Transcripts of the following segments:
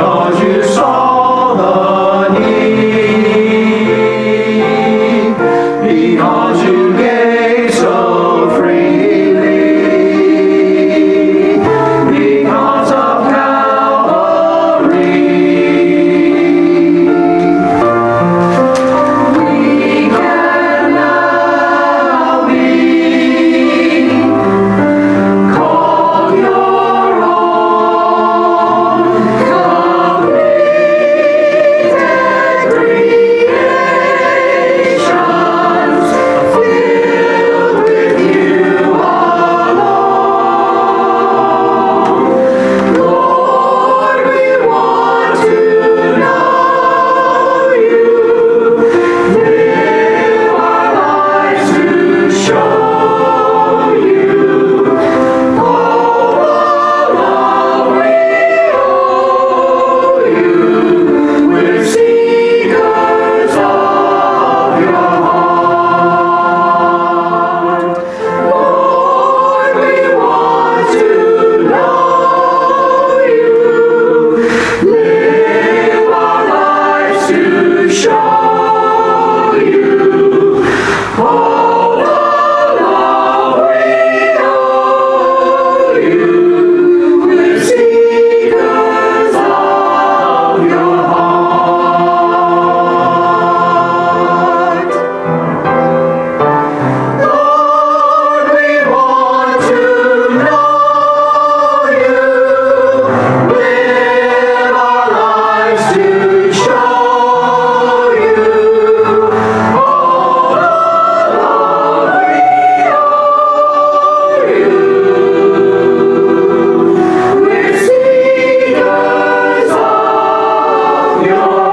because you saw the need, because you gave so freely, because of Calvary. We can now be called your own, completed creations, filled with you alone. Lord, we want to know you, live our lives to show you all the love we owe you. We're seekers of your heart. Lord, we want to know you, live our lives to show you all the love we owe you. We're seekers of your heart. Lord, we want to know you, live our lives to show you all the love we owe you. We're seekers of your heart.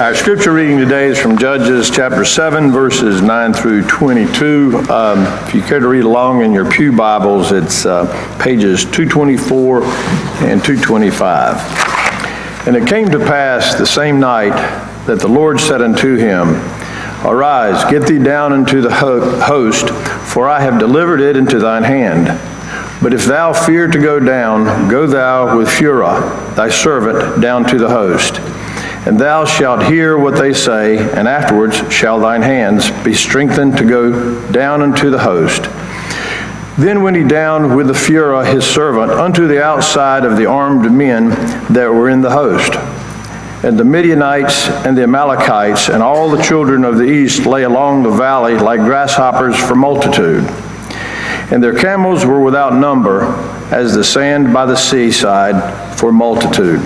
Our scripture reading today is from Judges chapter 7, verses 9 through 22. If you care to read along in your pew Bibles, it's pages 224 and 225. And it came to pass the same night that the Lord said unto him, Arise, get thee down into the host, for I have delivered it into thine hand. But if thou fear to go down, go thou with Phurah, thy servant, down to the host. And thou shalt hear what they say, and afterwards shall thine hands be strengthened to go down unto the host. Then went he down with the Phurah his servant unto the outside of the armed men that were in the host. And the Midianites and the Amalekites and all the children of the east lay along the valley like grasshoppers for multitude. And their camels were without number, as the sand by the seaside for multitude.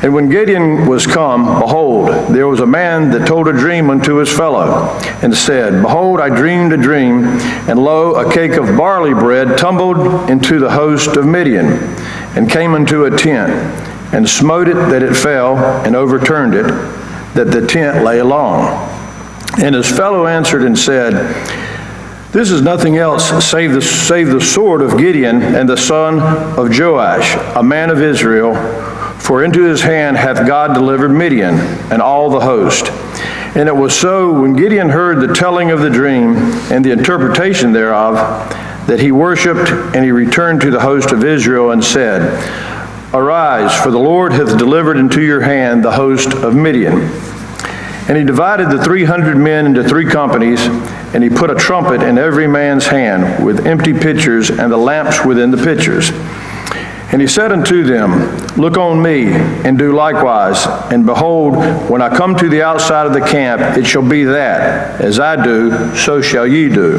And when Gideon was come, behold, there was a man that told a dream unto his fellow, and said, Behold, I dreamed a dream, and lo, a cake of barley bread tumbled into the host of Midian, and came unto a tent, and smote it that it fell, and overturned it, that the tent lay along. And his fellow answered and said, This is nothing else save the sword of Gideon and the son of Joash, a man of Israel, for into his hand hath God delivered Midian and all the host. And it was so, when Gideon heard the telling of the dream and the interpretation thereof, that he worshipped, and he returned to the host of Israel and said, Arise, for the Lord hath delivered into your hand the host of Midian. And he divided the 300 men into 3 companies, and he put a trumpet in every man's hand, with empty pitchers, and the lamps within the pitchers. And he said unto them, Look on me, and do likewise. And behold, when I come to the outside of the camp, it shall be that, as I do, so shall ye do.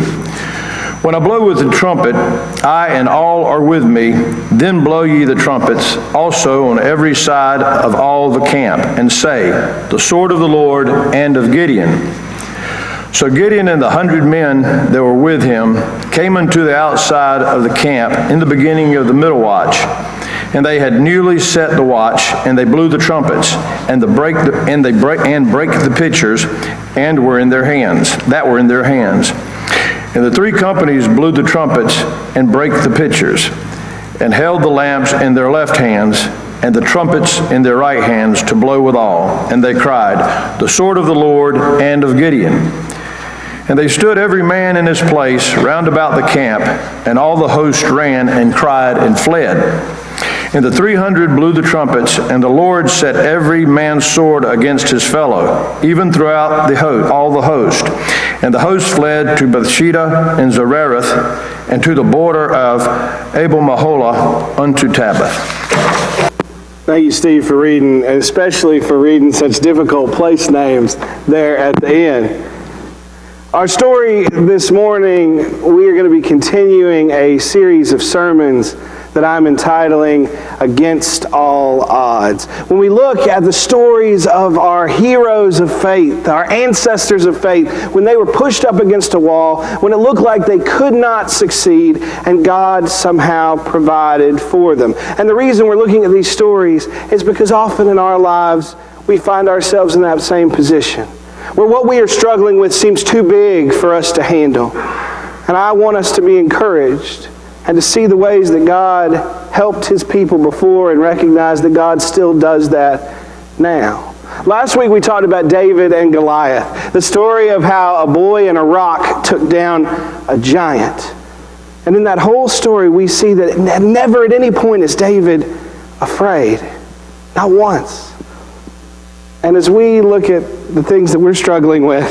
When I blow with the trumpet, I and all are with me, then blow ye the trumpets also on every side of all the camp, and say, The sword of the Lord and of Gideon. So Gideon and the 100 men that were with him came unto the outside of the camp in the beginning of the middle watch. And they had newly set the watch, and they blew the trumpets, and brake the pitchers, and were in their hands. And the 3 companies blew the trumpets, and brake the pitchers, and held the lamps in their left hands, and the trumpets in their right hands to blow withal. And they cried, The sword of the Lord and of Gideon. And they stood every man in his place round about the camp, and all the host ran and cried and fled. And the 300 blew the trumpets, and the Lord set every man's sword against his fellow, even throughout the host, all the host. And the host fled to Bethsheba and Zerereth, and to the border of Abel-Maholah unto Tabbath. Thank you, Steve, for reading, and especially for reading such difficult place names there at the end. Our story this morning, we are going to be continuing a series of sermons that I'm entitling Against All Odds. When we look at the stories of our heroes of faith, our ancestors of faith, when they were pushed up against a wall, when it looked like they could not succeed, and God somehow provided for them. And the reason we're looking at these stories is because often in our lives, we find ourselves in that same position, where what we are struggling with seems too big for us to handle. And I want us to be encouraged and to see the ways that God helped His people before and recognize that God still does that now. Last week we talked about David and Goliath, the story of how a boy and a rock took down a giant. And in that whole story we see that never at any point is David afraid. Not once. And as we look at the things that we're struggling with,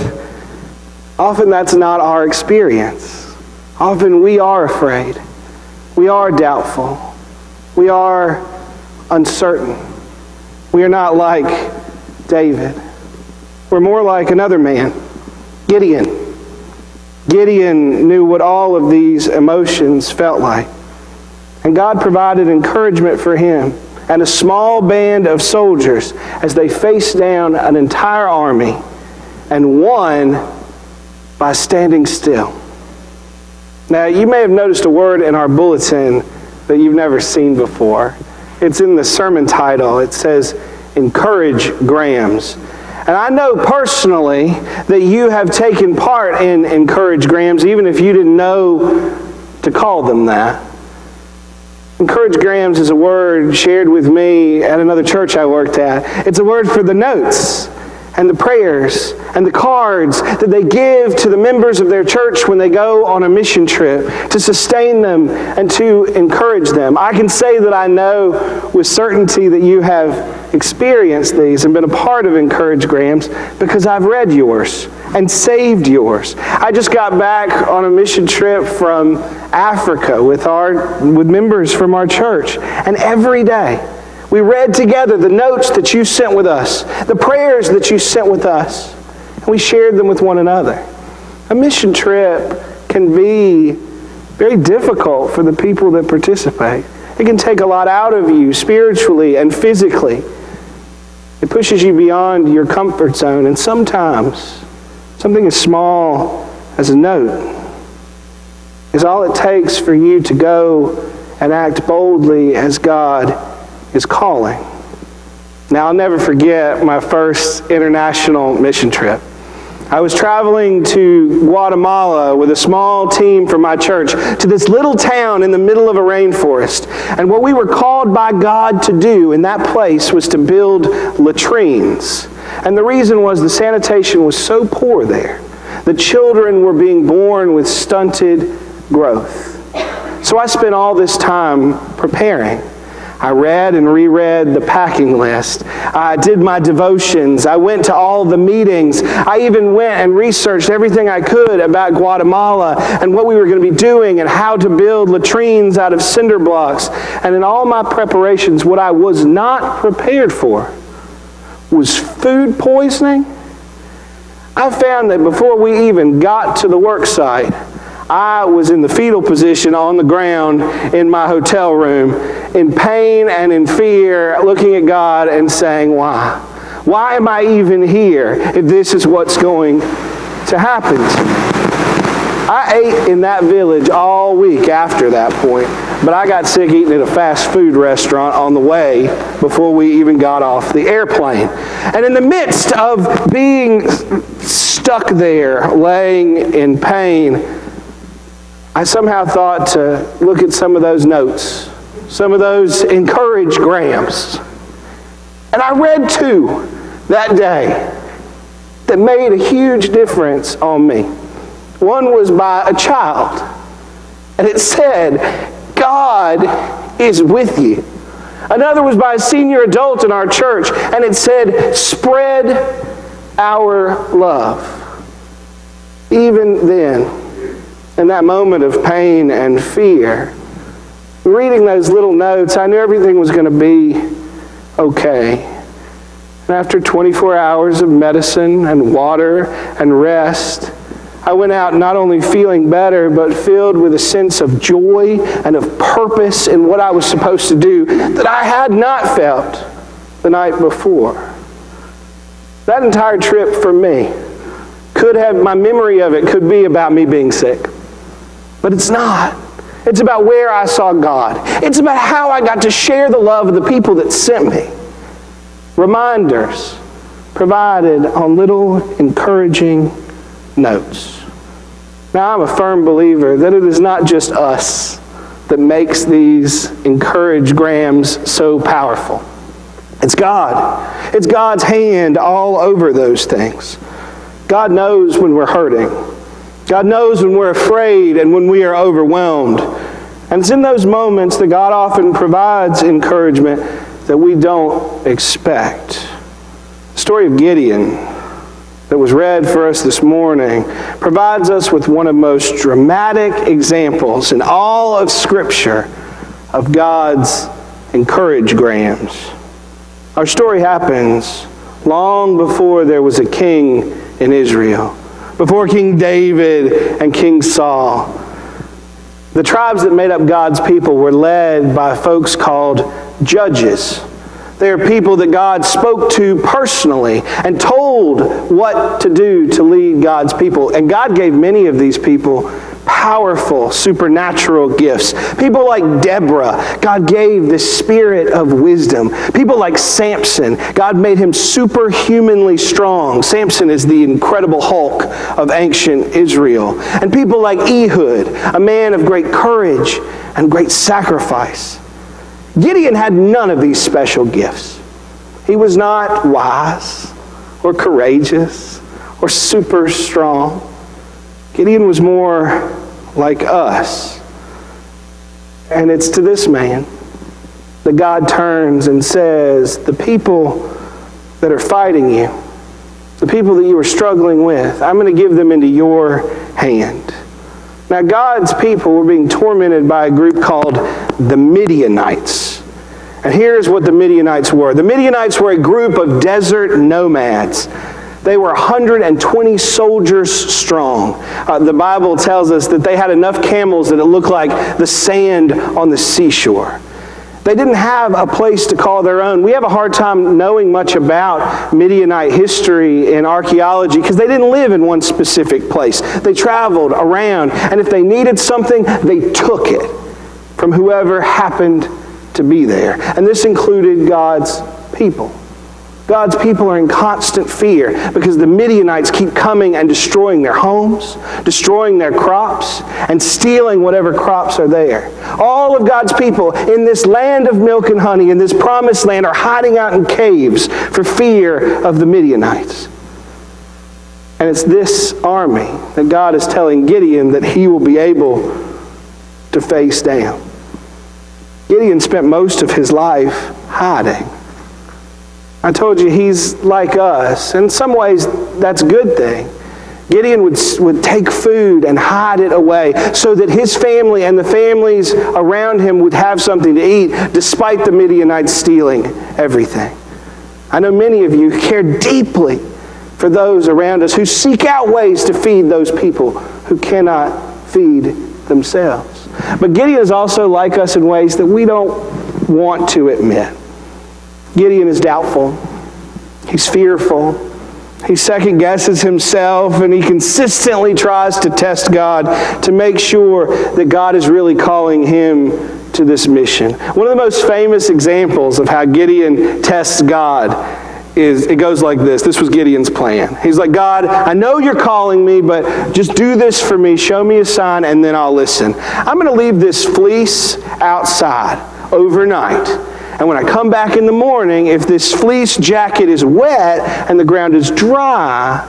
often that's not our experience. Often we are afraid. We are doubtful. We are uncertain. We are not like David. We're more like another man, Gideon. Gideon knew what all of these emotions felt like. And God provided encouragement for him and a small band of soldiers as they faced down an entire army and won by standing still. Now, you may have noticed a word in our bulletin that you've never seen before. It's in the sermon title. It says, Encourage Grams. And I know personally that you have taken part in Encourage Grams, even if you didn't know to call them that. Encourage Grams is a word shared with me at another church I worked at. It's a word for the notes and the prayers and the cards that they give to the members of their church when they go on a mission trip to sustain them and to encourage them. I can say that I know with certainty that you have experienced these and been a part of Encourage Grams because I've read yours and saved yours. I just got back on a mission trip from Africa with members from our church, and every day we read together the notes that you sent with us, the prayers that you sent with us, and we shared them with one another. A mission trip can be very difficult for the people that participate. It can take a lot out of you spiritually and physically. It pushes you beyond your comfort zone, and sometimes something as small as a note is all it takes for you to go and act boldly as God is calling. Now, I'll never forget my first international mission trip. I was traveling to Guatemala with a small team from my church to this little town in the middle of a rainforest. And what we were called by God to do in that place was to build latrines. And the reason was the sanitation was so poor there. The children were being born with stunted growth. So I spent all this time preparing. I read and reread the packing list. I did my devotions. I went to all the meetings. I even went and researched everything I could about Guatemala and what we were going to be doing and how to build latrines out of cinder blocks. And in all my preparations, what I was not prepared for was food poisoning. I found that before we even got to the work site, I was in the fetal position on the ground in my hotel room, in pain and in fear, looking at God and saying, why? Why am I even here if this is what's going to happen to me? I ate in that village all week after that point, but I got sick eating at a fast food restaurant on the way before we even got off the airplane. And in the midst of being stuck there, laying in pain, I somehow thought to look at some of those notes, some of those encouragegrams. And I read two that day that made a huge difference on me. One was by a child, and it said, God is with you. Another was by a senior adult in our church, and it said, spread our love. Even then, in that moment of pain and fear, reading those little notes, I knew everything was going to be okay. And after 24 hours of medicine and water and rest, I went out not only feeling better, but filled with a sense of joy and of purpose in what I was supposed to do that I had not felt the night before. That entire trip for me my memory of it could be about me being sick. But it's not. It's about where I saw God. It's about how I got to share the love of the people that sent me. Reminders provided on little encouraging notes. Now, I'm a firm believer that it is not just us that makes these encouragegrams so powerful. It's God. It's God's hand all over those things. God knows when we're hurting. God knows when we're afraid and when we are overwhelmed. And it's in those moments that God often provides encouragement that we don't expect. The story of Gideon that was read for us this morning provides us with one of the most dramatic examples in all of Scripture of God's encouragegrams. Our story happens long before there was a king in Israel, before King David and King Saul. The tribes that made up God's people were led by folks called judges. They are people that God spoke to personally and told what to do to lead God's people. And God gave many of these people powerful supernatural gifts. People like Deborah, God gave the spirit of wisdom. People like Samson, God made him superhumanly strong. Samson is the incredible Hulk of ancient Israel. And people like Ehud, a man of great courage and great sacrifice. Gideon had none of these special gifts. He was not wise or courageous or super strong. Gideon was more like us. And it's to this man that God turns and says, the people that are fighting you, the people that you are struggling with, I'm going to give them into your hand. Now, God's people were being tormented by a group called the Midianites. And here's what the Midianites were. The Midianites were a group of desert nomads. They were 120 soldiers strong. The Bible tells us that they had enough camels that it looked like the sand on the seashore. They didn't have a place to call their own. We have a hard time knowing much about Midianite history and archaeology because they didn't live in one specific place. They traveled around, and if they needed something, they took it from whoever happened to be there. And this included God's people. God's people are in constant fear because the Midianites keep coming and destroying their homes, destroying their crops, and stealing whatever crops are there. All of God's people in this land of milk and honey, in this promised land, are hiding out in caves for fear of the Midianites. And it's this army that God is telling Gideon that he will be able to face down. Gideon spent most of his life hiding. I told you he's like us. In some ways, that's a good thing. Gideon would take food and hide it away so that his family and the families around him would have something to eat, despite the Midianites stealing everything. I know many of you care deeply for those around us who seek out ways to feed those people who cannot feed themselves. But Gideon is also like us in ways that we don't want to admit. Gideon is doubtful. He's fearful. He second guesses himself, and he consistently tries to test God to make sure that God is really calling him to this mission. One of the most famous examples of how Gideon tests God is, it goes like this. This was Gideon's plan. He's like, God, I know you're calling me, but just do this for me. Show me a sign, and then I'll listen. I'm going to leave this fleece outside. overnight. And when I come back in the morning, if this fleece jacket is wet and the ground is dry,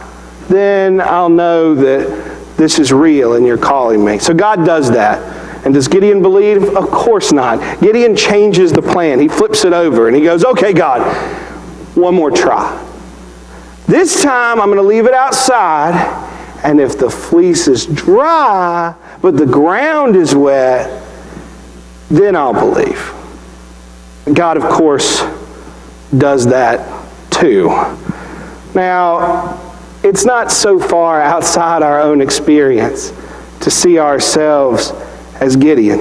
then I'll know that this is real and you're calling me. So God does that. And does Gideon believe? Of course not. Gideon changes the plan. He flips it over and he goes, okay, God, one more try. This time I'm going to leave it outside, and if the fleece is dry, but the ground is wet, then I'll believe. God, of course, does that too. Now, it's not so far outside our own experience to see ourselves as Gideon.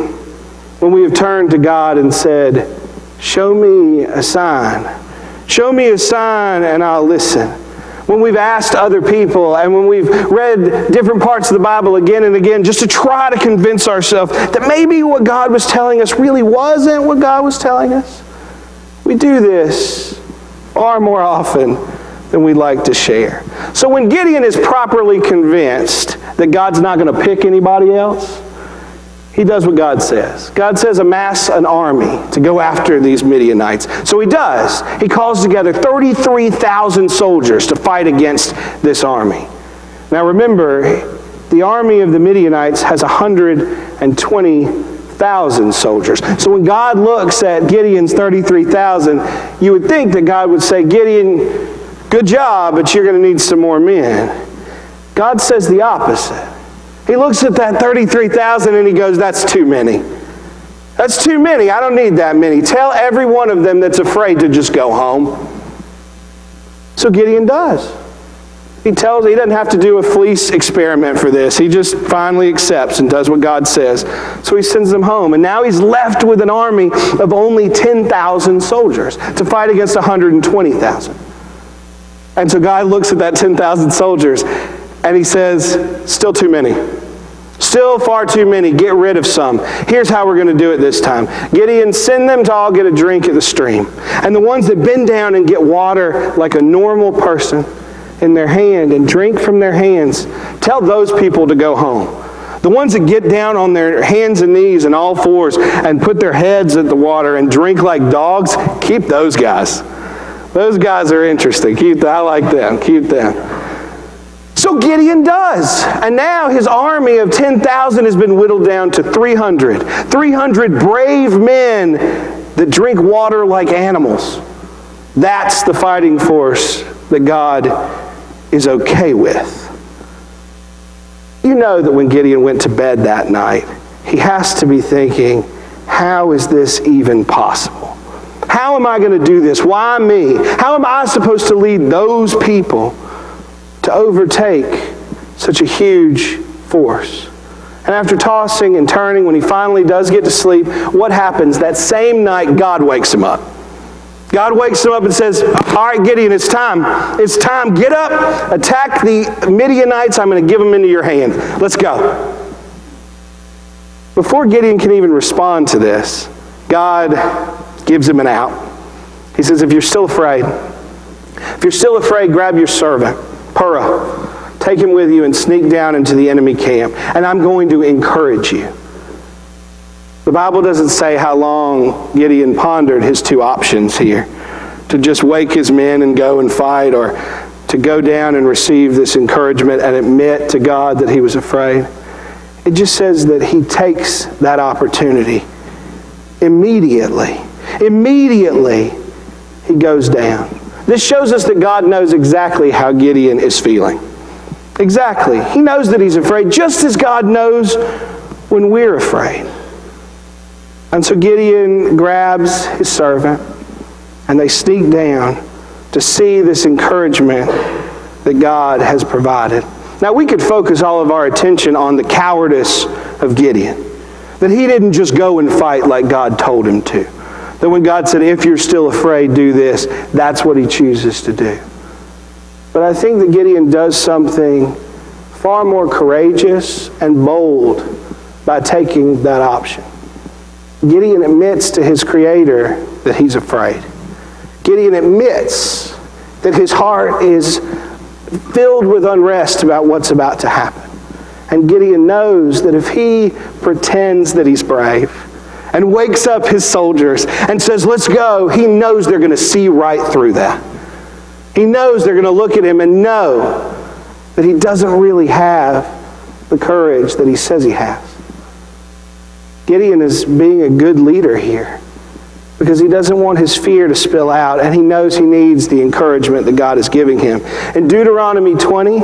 When we have turned to God and said, show me a sign. Show me a sign and I'll listen. When we've asked other people and when we've read different parts of the Bible again and again just to try to convince ourselves that maybe what God was telling us really wasn't what God was telling us. We do this far more often than we'd like to share. So when Gideon is properly convinced that God's not going to pick anybody else, he does what God says. God says amass an army to go after these Midianites. So he does. He calls together 33,000 soldiers to fight against this army. Now remember, the army of the Midianites has 120,000 soldiers. So when God looks at Gideon's 33,000, you would think that God would say, Gideon, good job, but you're going to need some more men. God says the opposite. He looks at that 33,000 and he goes, that's too many. That's too many. I don't need that many. Tell every one of them that's afraid to just go home. So Gideon does. He doesn't have to do a fleece experiment for this. He just finally accepts and does what God says. So he sends them home. And now he's left with an army of only 10,000 soldiers to fight against 120,000. And so God looks at that 10,000 soldiers and he says, still too many. Still far too many. Get rid of some. Here's how we're going to do it this time. Gideon, send them to all get a drink at the stream. And the ones that bend down and get water like a normal person in their hand and drink from their hands, tell those people to go home. The ones that get down on their hands and knees and all fours and put their heads at the water and drink like dogs, keep those guys. Those guys are interesting. I like them. Keep them. So Gideon does. And now his army of 10,000 has been whittled down to 300. 300 brave men that drink water like animals. That's the fighting force that God is okay with. You know that when Gideon went to bed that night, he has to be thinking, how is this even possible? How am I going to do this? Why me? How am I supposed to lead those people to overtake such a huge force? And after tossing and turning, when he finally does get to sleep, what happens? That same night, God wakes him up. God wakes him up and says, all right, Gideon, it's time. It's time. Get up, attack the Midianites. I'm going to give them into your hand. Let's go. Before Gideon can even respond to this, God gives him an out. He says, if you're still afraid, grab your servant, Purah. Take him with you and sneak down into the enemy camp. And I'm going to encourage you. The Bible doesn't say how long Gideon pondered his two options here. To just wake his men and go and fight, or to go down and receive this encouragement and admit to God that he was afraid. It just says that he takes that opportunity immediately. Immediately, he goes down. This shows us that God knows exactly how Gideon is feeling. Exactly. He knows that he's afraid, just as God knows when we're afraid. And so Gideon grabs his servant, and they sneak down to see this encouragement that God has provided. Now, we could focus all of our attention on the cowardice of Gideon, that he didn't just go and fight like God told him to. That when God said, if you're still afraid, do this, that's what he chooses to do. But I think that Gideon does something far more courageous and bold by taking that option. Gideon admits to his Creator that he's afraid. Gideon admits that his heart is filled with unrest about what's about to happen. And Gideon knows that if he pretends that he's brave, and wakes up his soldiers and says, let's go, he knows they're going to see right through that. He knows they're going to look at him and know that he doesn't really have the courage that he says he has. Gideon is being a good leader here because he doesn't want his fear to spill out, and he knows he needs the encouragement that God is giving him. In Deuteronomy 20,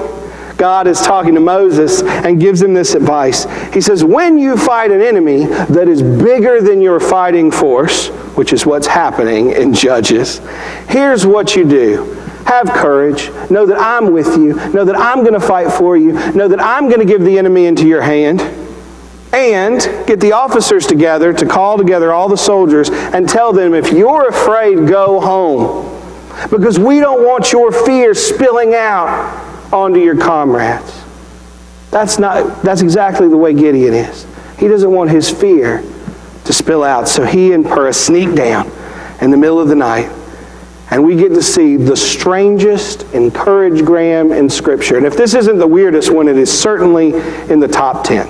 God is talking to Moses and gives him this advice. He says, when you fight an enemy that is bigger than your fighting force, which is what's happening in Judges, here's what you do. Have courage. Know that I'm with you. Know that I'm going to fight for you. Know that I'm going to give the enemy into your hand. And get the officers together to call together all the soldiers and tell them, if you're afraid, go home. Because we don't want your fear spilling out onto your comrades. That's exactly the way Gideon is. He doesn't want his fear to spill out. So he and Purah sneak down in the middle of the night. And we get to see the strangest encourage-gram in Scripture. And if this isn't the weirdest one, it is certainly in the top 10.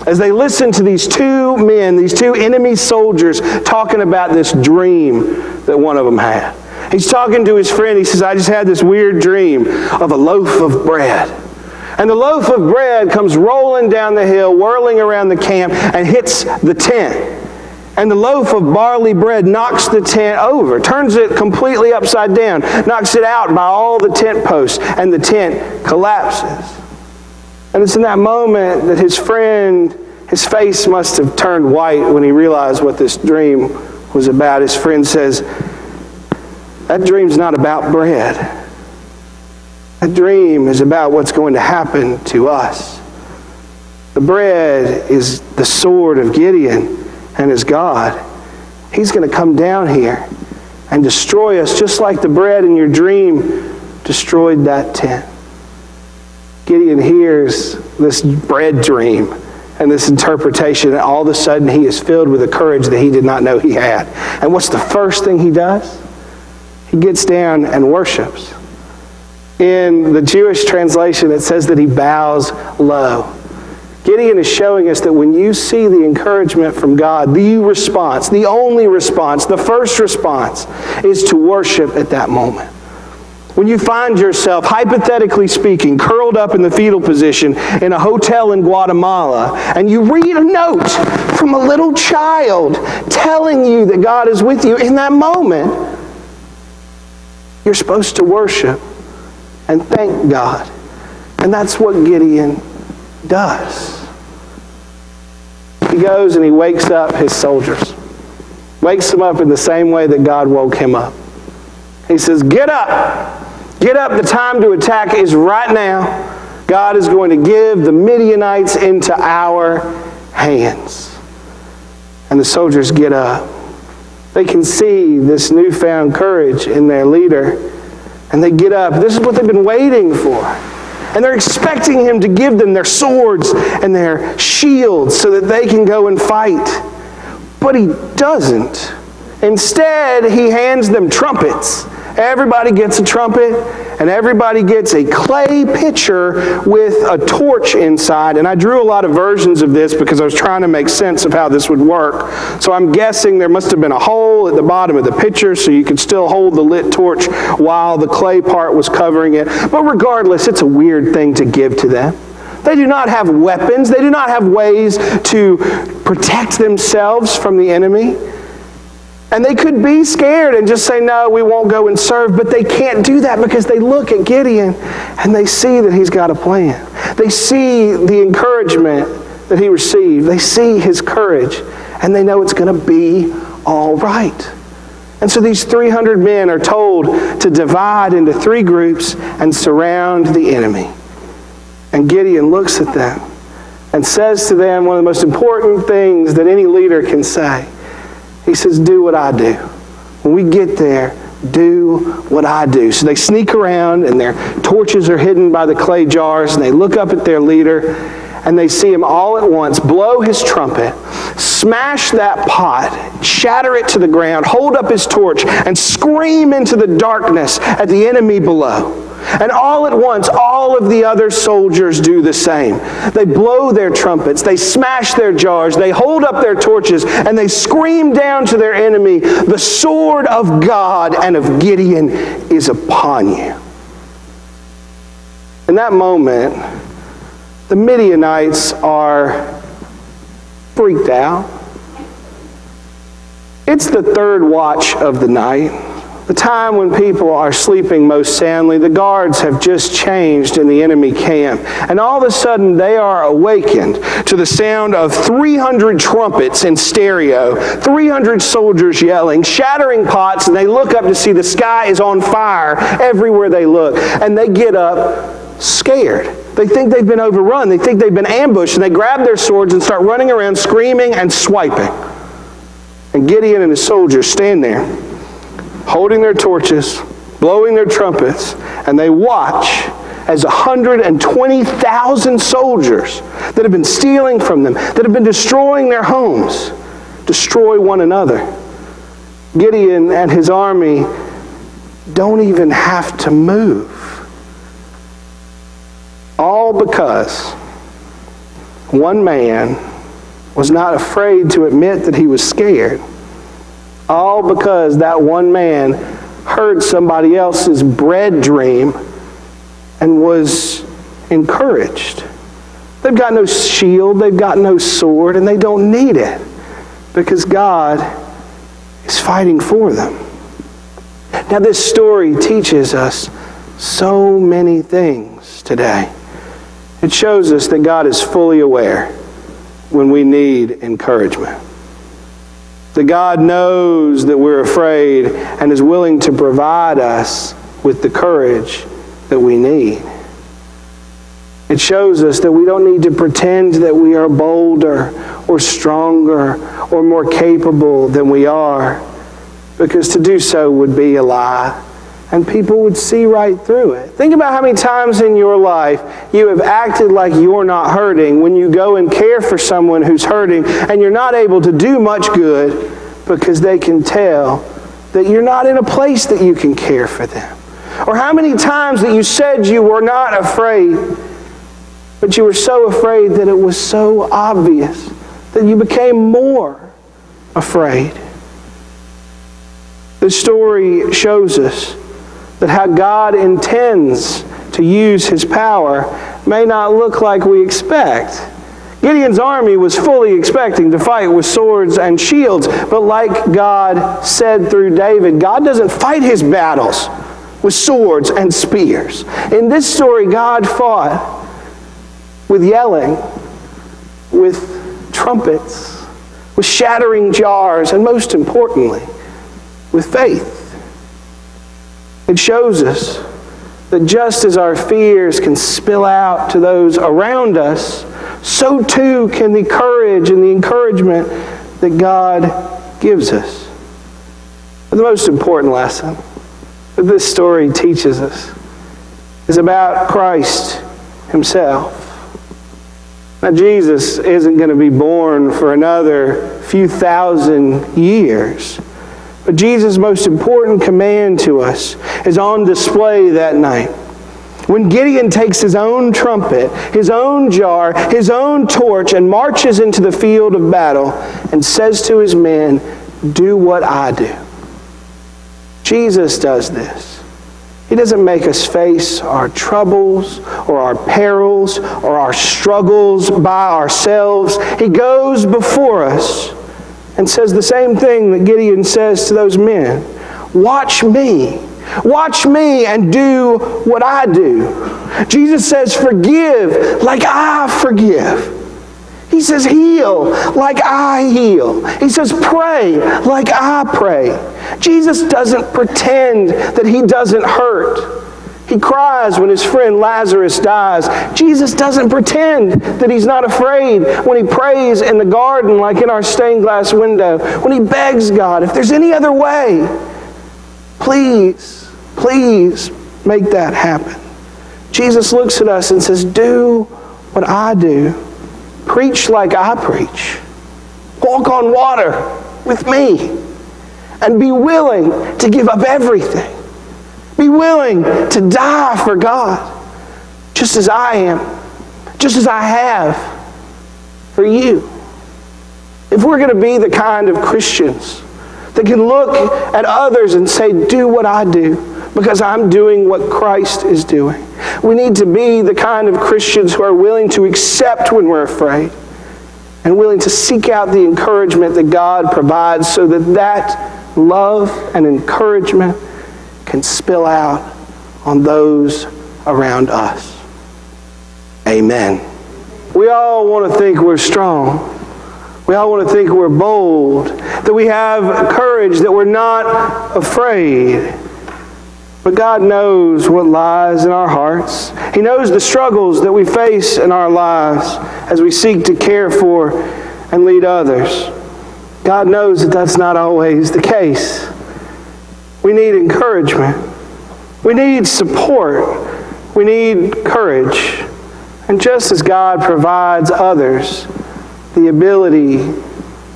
As they listen to these two men, these two enemy soldiers, talking about this dream that one of them had. He's talking to his friend. He says, I just had this weird dream of a loaf of bread. And the loaf of bread comes rolling down the hill, whirling around the camp, and hits the tent. And the loaf of barley bread knocks the tent over, turns it completely upside down, knocks it out by all the tent posts, and the tent collapses. And it's in that moment that his friend, his face must have turned white when he realized what this dream was about. His friend says, that dream's not about bread. That dream is about what's going to happen to us. The bread is the sword of Gideon and his God. He's going to come down here and destroy us just like the bread in your dream destroyed that tent. Gideon hears this bread dream and this interpretation, and all of a sudden he is filled with a courage that he did not know he had. And what's the first thing he does? He gets down and worships. In the Jewish translation, it says that he bows low. Gideon is showing us that when you see the encouragement from God, the response, the only response, the first response is to worship at that moment. When you find yourself, hypothetically speaking, curled up in the fetal position in a hotel in Guatemala, and you read a note from a little child telling you that God is with you, in that moment, you're supposed to worship and thank God. And that's what Gideon does. He goes and he wakes up his soldiers. Wakes them up in the same way that God woke him up. He says, get up. Get up. The time to attack is right now. God is going to give the Midianites into our hands. And the soldiers get up. They can see this newfound courage in their leader. And they get up. This is what they've been waiting for. And they're expecting him to give them their swords and their shields so that they can go and fight. But he doesn't. Instead, he hands them trumpets. Everybody gets a trumpet, and everybody gets a clay pitcher with a torch inside. And I drew a lot of versions of this because I was trying to make sense of how this would work. So I'm guessing there must have been a hole at the bottom of the pitcher so you could still hold the lit torch while the clay part was covering it. But regardless, it's a weird thing to give to them. They do not have weapons. They do not have ways to protect themselves from the enemy. And they could be scared and just say, no, we won't go and serve. But they can't do that because they look at Gideon and they see that he's got a plan. They see the encouragement that he received. They see his courage. And they know it's going to be all right. And so these 300 men are told to divide into 3 groups and surround the enemy. And Gideon looks at them and says to them one of the most important things that any leader can say. He says, do what I do. When we get there, do what I do. So they sneak around and their torches are hidden by the clay jars, and they look up at their leader and they see him all at once blow his trumpet, smash that pot, shatter it to the ground, hold up his torch, and scream into the darkness at the enemy below. And all at once, all of the other soldiers do the same. They blow their trumpets, they smash their jars, they hold up their torches, and they scream down to their enemy, "The sword of God and of Gideon is upon you." In that moment, the Midianites are freaked out. It's the third watch of the night, the time when people are sleeping most soundly. The guards have just changed in the enemy camp, and all of a sudden they are awakened to the sound of 300 trumpets in stereo, 300 soldiers yelling, shattering pots, and they look up to see the sky is on fire everywhere they look, and they get up scared. They think they've been overrun. They think they've been ambushed, and they grab their swords and start running around screaming and swiping. And Gideon and his soldiers stand there, holding their torches, blowing their trumpets, and they watch as 120,000 soldiers that have been stealing from them, that have been destroying their homes, destroy one another. Gideon and his army don't even have to move. All because one man was not afraid to admit that he was scared. All because that one man heard somebody else's bread dream and was encouraged. They've got no shield, they've got no sword, and they don't need it because God is fighting for them. Now, this story teaches us so many things today. It shows us that God is fully aware when we need encouragement. That God knows that we're afraid and is willing to provide us with the courage that we need. It shows us that we don't need to pretend that we are bolder or stronger or more capable than we are, because to do so would be a lie, and people would see right through it. Think about how many times in your life you have acted like you're not hurting when you go and care for someone who's hurting, and you're not able to do much good because they can tell that you're not in a place that you can care for them. Or how many times that you said you were not afraid, but you were so afraid that it was so obvious that you became more afraid. This story shows us that how God intends to use His power may not look like we expect. Gideon's army was fully expecting to fight with swords and shields, but like God said through David, God doesn't fight His battles with swords and spears. In this story, God fought with yelling, with trumpets, with shattering jars, and most importantly, with faith. It shows us that just as our fears can spill out to those around us, so too can the courage and the encouragement that God gives us. But the most important lesson that this story teaches us is about Christ Himself. Now, Jesus isn't going to be born for another few thousand years. But Jesus' most important command to us is on display that night. When Gideon takes his own trumpet, his own jar, his own torch, and marches into the field of battle and says to his men, "Do what I do." Jesus does this. He doesn't make us face our troubles or our perils or our struggles by ourselves. He goes before us and says the same thing that Gideon says to those men. Watch me. Watch me and do what I do. Jesus says, forgive like I forgive. He says, heal like I heal. He says, pray like I pray. Jesus doesn't pretend that He doesn't hurt. He cries when his friend Lazarus dies. Jesus doesn't pretend that He's not afraid when He prays in the garden like in our stained glass window. When He begs God, if there's any other way, please, please make that happen. Jesus looks at us and says, do what I do. Preach like I preach. Walk on water with me. And be willing to give up everything. Be willing to die for God, just as I am, just as I have for you. If we're going to be the kind of Christians that can look at others and say, do what I do, because I'm doing what Christ is doing. We need to be the kind of Christians who are willing to accept when we're afraid and willing to seek out the encouragement that God provides so that that love and encouragement can spill out on those around us. Amen. We all want to think we're strong. We all want to think we're bold, that we have courage, that we're not afraid. But God knows what lies in our hearts. He knows the struggles that we face in our lives as we seek to care for and lead others. God knows that that's not always the case. We need encouragement. We need support. We need courage. And just as God provides others the ability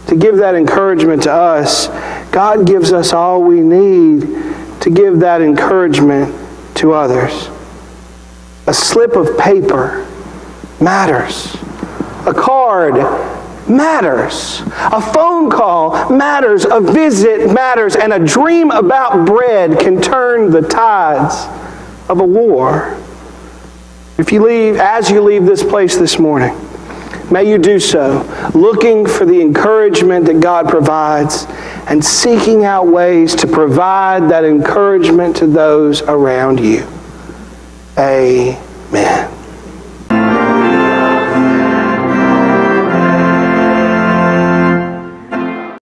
to give that encouragement to us, God gives us all we need to give that encouragement to others. A slip of paper matters. A card matters. A phone call matters. A visit matters. And a dream about bread can turn the tides of a war. As you leave this place this morning, may you do so, looking for the encouragement that God provides and seeking out ways to provide that encouragement to those around you. Amen.